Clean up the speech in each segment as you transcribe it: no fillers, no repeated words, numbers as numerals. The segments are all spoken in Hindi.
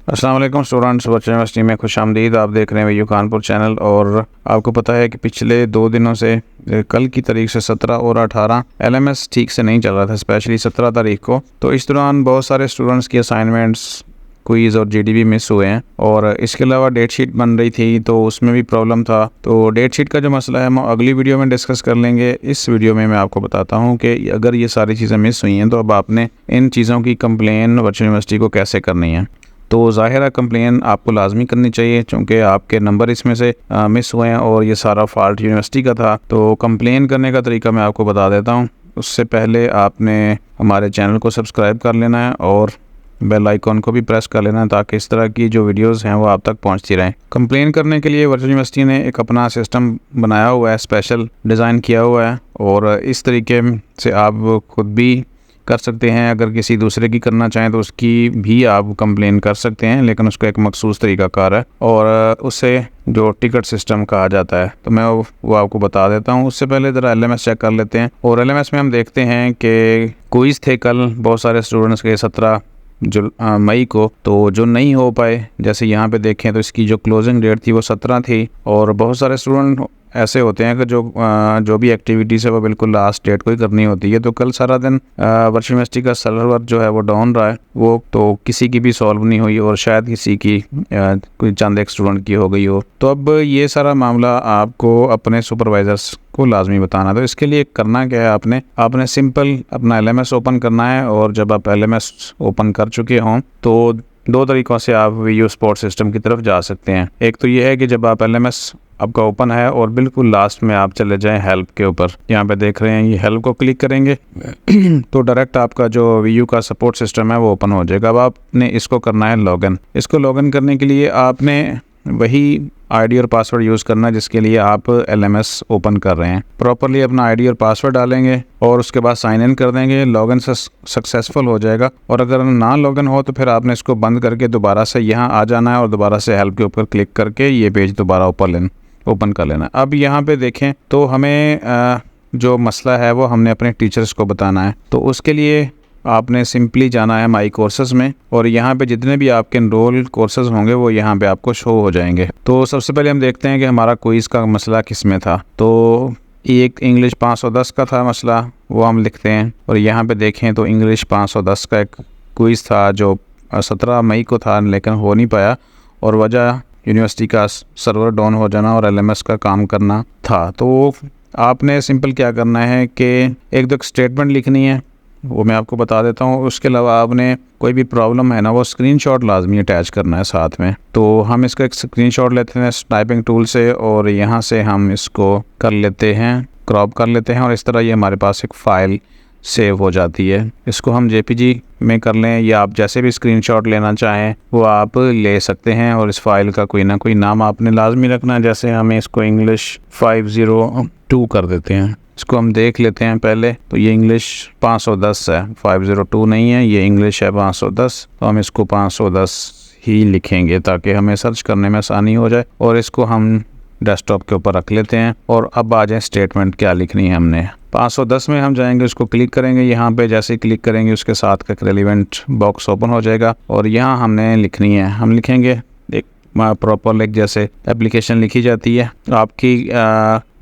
अस्सलाम वालेकुम स्टूडेंट्स, बच्चे यूनिवर्सिटी में खुशामदीद। आप देख रहे हैं वीयू कानपुर चैनल। और आपको पता है कि पिछले 2 दिनों से कल की तारीख से 17 और 18 LMS ठीक से नहीं चल रहा था, स्पेशली 17 तारीख को। तो इस दौरान बहुत सारे स्टूडेंट्स की असाइनमेंट्स, क्विज़ और GDB मिस हुए हैं। और इसके अलावा डेट शीट बन रही थी तो उसमें भी प्रॉब्लम था। तो डेट शीट का जो मसला है हम अगली वीडियो में डिस्कस कर लेंगे। इस वीडियो में मैं आपको बताता हूं कि अगर ये सारी चीज़ें मिस हुई हैं तो अब आपने इन चीज़ों की कंप्लेन वर्चुअल यूनिवर्सिटी को कैसे करनी है। तो ज़ाहिर है कंप्लेन आपको लाजमी करनी चाहिए, चूँकि आपके नंबर इसमें से मिस हुए हैं और ये सारा फॉल्ट यूनिवर्सिटी का था। तो कंप्लेन करने का तरीका मैं आपको बता देता हूँ। उससे पहले आपने हमारे चैनल को सब्सक्राइब कर लेना है और बेल आइकॉन को भी प्रेस कर लेना है, ताकि इस तरह की जो वीडियोस हैं वो आप तक पहुंचती रहें। कंप्लेन करने के लिए वर्चुअल यूनिवर्सिटी ने एक अपना सिस्टम बनाया हुआ है, स्पेशल डिज़ाइन किया हुआ है। और इस तरीके से आप खुद भी कर सकते हैं। अगर किसी दूसरे की करना चाहें तो उसकी भी आप कंप्लेन कर सकते हैं, लेकिन उसका एक मखसूस तरीक़ाकार है और उसे जो टिकट सिस्टम कहा जाता है। तो मैं वो आपको बता देता हूँ। उससे पहले ज़रा LMS चेक कर लेते हैं। और LMS में हम देखते हैं कि क्विज़ थे कल बहुत सारे स्टूडेंट्स के 17 मई को, तो जो नहीं हो पाए, जैसे यहाँ पे देखें तो इसकी जो क्लोजिंग डेट थी वो 17 थी। और बहुत सारे स्टूडेंट ऐसे होते हैं कि जो भी एक्टिविटीज़ है वो बिल्कुल लास्ट डेट को ही करनी होती है। तो कल सारा दिन वर्चुअल यूनिवर्सिटी का सर्वर जो है वो डाउन रहा है, वो तो किसी की भी सॉल्व नहीं हुई और शायद किसी की कोई चंद एक स्टूडेंट की हो गई हो। तो अब ये सारा मामला आपको अपने सुपरवाइजर्स को लाजमी बताना। तो इसके लिए करना क्या है, आपने सिंपल अपना LMS ओपन करना है। और जब आप LMS ओपन कर चुके हों तो 2 तरीक़ों से आप वीयू सपोर्ट सिस्टम की तरफ जा सकते हैं। एक तो ये है कि जब आप LMS आपका ओपन है और बिल्कुल लास्ट में आप चले जाएं हेल्प के ऊपर, यहाँ पे देख रहे हैं ये हेल्प को क्लिक करेंगे तो डायरेक्ट आपका जो वीयू का सपोर्ट सिस्टम है वो ओपन हो जाएगा। अब आपने इसको करना है लॉगिन। इसको लॉगिन करने के लिए आपने वही ID और पासवर्ड यूज़ करना है जिसके लिए आप LMS ओपन कर रहे हैं। प्रॉपरली अपना ID और पासवर्ड डालेंगे और उसके बाद साइन इन कर देंगे। लॉगिन सक्सेसफुल हो जाएगा। और अगर ना लॉगिन हो तो फिर आपने इसको बंद करके दोबारा से यहाँ आ जाना है और दोबारा से हेल्प के ऊपर क्लिक करके ये पेज दोबारा ओपन कर लेना। अब यहाँ पे देखें तो हमें जो मसला है वो हमने अपने टीचर्स को बताना है। तो उसके लिए आपने सिंपली जाना है माई कोर्सेज़ में और यहाँ पे जितने भी आपके एनरोल कोर्सेज़ होंगे वो यहाँ पे आपको शो हो जाएंगे। तो सबसे पहले हम देखते हैं कि हमारा क्विज़ का मसला किस में था। तो एक इंग्लिश 510 का था मसला, वो हम लिखते हैं। और यहाँ पे देखें तो इंग्लिश 510 का एक क्विज़ था जो 17 मई को था, लेकिन हो नहीं पाया। और वजह यूनिवर्सिटी का सर्वर डाउन हो जाना और LMS का काम करना था। तो आपने सिंपल क्या करना है कि एक दो स्टेटमेंट लिखनी है, वो मैं आपको बता देता हूँ। उसके अलावा आपने कोई भी प्रॉब्लम है ना, वो स्क्रीनशॉट लाजमी अटैच करना है साथ में। तो हम इसका एक स्क्रीनशॉट लेते हैं टाइपिंग टूल से और यहाँ से हम इसको कर लेते हैं, क्रॉप कर लेते हैं और इस तरह ये हमारे पास एक फ़ाइल सेव हो जाती है। इसको हम JPG में कर लें या आप जैसे भी स्क्रीनशॉट लेना चाहें वो आप ले सकते हैं। और इस फाइल का कोई ना कोई नाम आपने लाजमी रखना है। जैसे हमें इसको इंग्लिश 502 कर देते हैं। इसको हम देख लेते हैं पहले। तो ये इंग्लिश 510 है, 502 नहीं है, ये इंग्लिश है 510। तो हम इसको 510 ही लिखेंगे ताकि हमें सर्च करने में आसानी हो जाए। और इसको हम डेस्कटॉप के ऊपर रख लेते हैं। और अब आ जाए स्टेटमेंट क्या लिखनी है हमने। 510 में हम जाएंगे, उसको क्लिक करेंगे। यहाँ पे जैसे ही क्लिक करेंगे उसके साथ का रेलिवेंट बॉक्स ओपन हो जाएगा और यहाँ हमने लिखनी है, हम लिखेंगे एक प्रॉपर लाइक जैसे एप्लीकेशन लिखी जाती है। आपकी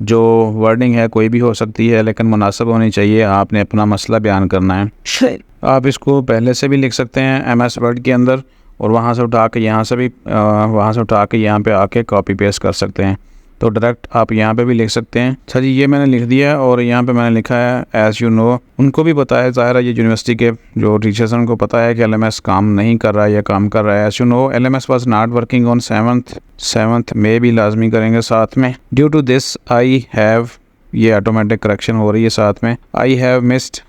जो वर्डिंग है कोई भी हो सकती है, लेकिन मुनासिब होनी चाहिए। आपने अपना मसला बयान करना है। आप इसको पहले से भी लिख सकते हैं MS वर्ड के अंदर और वहाँ से उठा के यहाँ से भी यहाँ पे आके कॉपी पेस्ट कर सकते हैं। तो डायरेक्ट आप यहाँ पे भी लिख सकते हैं। अच्छा जी, ये मैंने लिख दिया है और यहाँ पे मैंने लिखा है एज़ यू नो। उनको भी पता है, ज़ाहिर है ये यूनिवर्सिटी के जो टीचर्स हैं उनको पता है कि LMS काम नहीं कर रहा है या काम कर रहा है। As you know LMS was not working on 7th में भी लाजमी करेंगे साथ में। Due to this I have, ये ऑटोमेटिक करेक्शन हो रही है साथ में। I have missed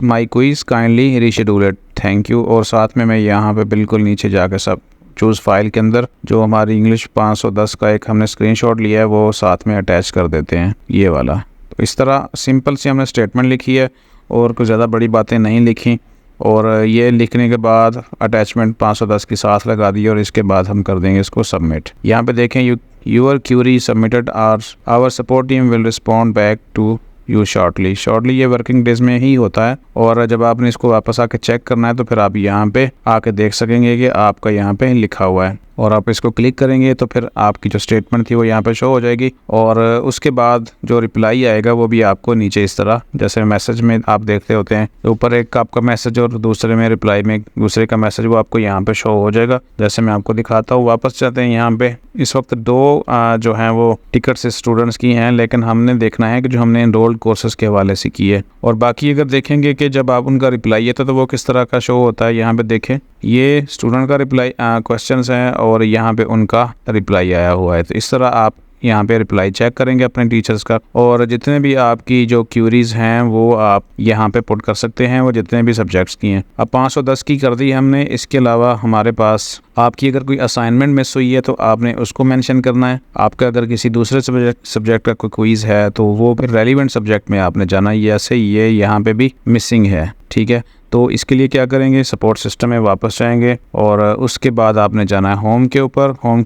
my quiz, kindly reschedule it, thank you. और साथ में मैं यहाँ पे बिल्कुल नीचे जाकर सब चूज़ फाइल के अंदर जो हमारी इंग्लिश 510 का एक हमने स्क्रीनशॉट लिया है वो साथ में अटैच कर देते हैं, ये वाला। तो इस तरह सिंपल सी हमने स्टेटमेंट लिखी है और कुछ ज़्यादा बड़ी बातें नहीं लिखी। और ये लिखने के बाद अटैचमेंट 510 की साथ लगा दी और इसके बाद हम कर देंगे इसको सबमिट। यहाँ पे देखें your query submitted, our support team will respond back to you shortly ये वर्किंग डेज में ही होता है। और जब आपने इसको वापस आके चेक करना है तो फिर आप यहाँ पे आके देख सकेंगे कि आपका यहाँ पे लिखा हुआ है, और आप इसको क्लिक करेंगे तो फिर आपकी जो स्टेटमेंट थी वो यहाँ पे शो हो जाएगी। और उसके बाद जो रिप्लाई आएगा वो भी आपको नीचे इस तरह, जैसे मैसेज में आप देखते होते हैं ऊपर एक आपका मैसेज और दूसरे में रिप्लाई में दूसरे का मैसेज, वो आपको यहाँ पे शो हो जाएगा। जैसे मैं आपको दिखाता हूँ, वापस जाते हैं यहाँ पे। इस वक्त 2 जो हैं वो टिकट्स स्टूडेंट्स की हैं, लेकिन हमने देखना है कि जो हमने एनरोल्ड कोर्सेज के हवाले से की है। और बाकी अगर देखेंगे कि जब आप उनका रिप्लाई आता है तो वो किस तरह का शो होता है, यहाँ पे देखें ये स्टूडेंट का रिप्लाई क्वेश्चंस हैं और यहाँ पे उनका रिप्लाई आया हुआ है। तो इस तरह आप यहाँ पे रिप्लाई चेक करेंगे अपने टीचर्स का, और जितने भी आपकी जो क्यूरीज हैं वो आप यहाँ पे पुट कर सकते हैं, वो जितने भी सब्जेक्ट्स की हैं। अब 510 की कर दी हमने। इसके अलावा हमारे पास आपकी अगर कोई असाइनमेंट मिस हुई है तो आपने उसको मेंशन करना है। आपका अगर किसी दूसरे सब्जेक्ट का कोई क्विज है तो वो फिर रेलिवेंट सब्जेक्ट में आपने जाना है। ऐसे ये यहाँ पे भी मिसिंग है, ठीक है। तो इसके लिए क्या करेंगे, सपोर्ट सिस्टम में वापस जाएंगे और उसके बाद आपने जाना है होम के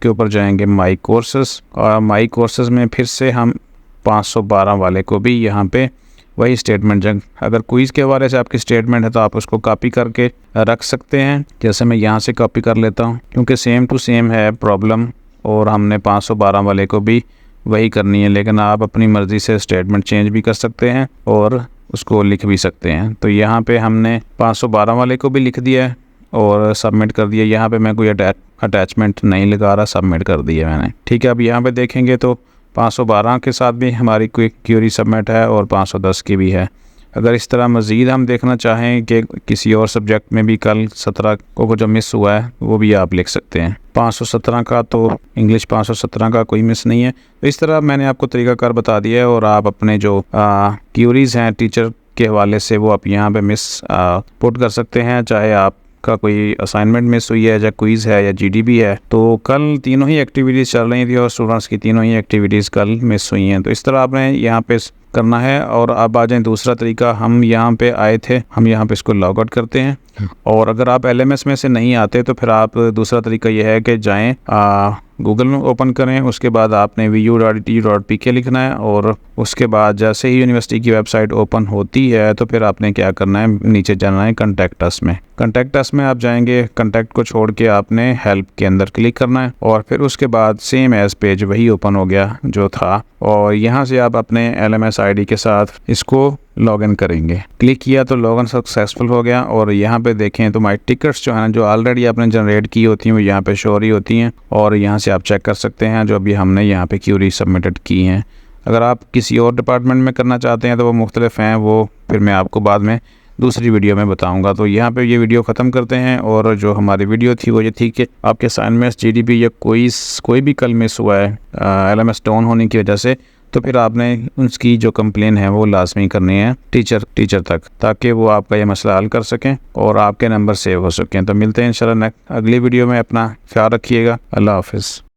ऊपर जाएंगे माई कोर्सेज, और माई कोर्सेज में फिर से हम 512 वाले को भी यहाँ पे वही स्टेटमेंट, अगर क्विज के हवाले से आपकी स्टेटमेंट है तो आप उसको कॉपी करके रख सकते हैं। जैसे मैं यहाँ से कॉपी कर लेता हूँ क्योंकि सेम टू सेम है प्रॉब्लम, और हमने 512 वाले को भी वही करनी है। लेकिन आप अपनी मर्ज़ी से स्टेटमेंट चेंज भी कर सकते हैं और उसको लिख भी सकते हैं। तो यहाँ पे हमने 512 वाले को भी लिख दिया है और सबमिट कर दिया। यहाँ पे मैं कोई अटैचमेंट नहीं लगा रहा, सबमिट कर दिया मैंने, ठीक है। अब यहाँ पे देखेंगे तो 512 के साथ भी हमारी कोई क्यूरी सबमिट है और 510 की भी है। अगर इस तरह मज़ीद हम देखना चाहें कि किसी और सब्जेक्ट में भी कल 17 को जो मिस हुआ है वो भी आप लिख सकते हैं। 517 का तो इंग्लिश 517 का कोई मिस नहीं है। तो इस तरह मैंने आपको तरीक़ाकार बता दिया है, और आप अपने जो क्यूरीज़ हैं टीचर के हवाले से वो आप यहाँ पे मिस पुट कर सकते हैं, चाहे आप का कोई असाइनमेंट मिस हुई है या क्विज़ है या जीडीबी है। तो कल तीनों ही एक्टिविटीज़ चल रही थी और स्टूडेंट्स की तीनों ही एक्टिविटीज़ कल मिस हुई हैं। तो इस तरह आपने यहाँ पे करना है। और अब आ जाएं दूसरा तरीका, हम यहाँ पे आए थे, हम यहाँ पे इसको लॉग आउट करते हैं। और अगर आप LMS में से नहीं आते तो फिर आप दूसरा तरीका यह है कि जाएं गूगल में ओपन करें, उसके बाद आपने vu.edu.pk लिखना है, और उसके बाद जैसे ही यूनिवर्सिटी की वेबसाइट ओपन होती है तो फिर आपने क्या करना है, नीचे जाना है कॉन्टैक्ट अस में। कॉन्टैक्ट अस में आप जाएंगे, कॉन्टैक्ट को छोड़ के आपने हेल्प के अंदर क्लिक करना है, और फिर उसके बाद सेम एज पेज वही ओपन हो गया जो था, और यहाँ से आप अपने LMS ID के साथ इसको लॉगिन करेंगे। क्लिक किया तो लॉगिन सक्सेसफुल हो गया। और यहाँ पे देखें तो माई टिकट्स जो है ना, जो ऑलरेडी आपने जनरेट की होती हैं वो यहाँ पे शो हो रही होती हैं, और यहाँ से आप चेक कर सकते हैं जो अभी हमने यहाँ पे क्यूरी सबमिटेड की हैं। अगर आप किसी और डिपार्टमेंट में करना चाहते हैं तो वो मुख्तलिफ हैं, वो फिर मैं आपको बाद में दूसरी वीडियो में बताऊंगा। तो यहाँ पे ये वीडियो ख़त्म करते हैं, और जो हमारी वीडियो थी वो ये थी कि आपके असाइनमेंट्स जीडीबी या कोई भी कल मिस हुआ है LMS डाउन होने की वजह से, तो फिर आपने उसकी जो कंप्लेन है वो लाजमी करनी है टीचर तक, ताकि वो आपका ये मसला हल कर सकें और आपके नंबर सेव हो सकें। तो मिलते हैं इंशाल्लाह अगली वीडियो में। अपना ख्याल रखिएगा। अल्लाह हाफिज़।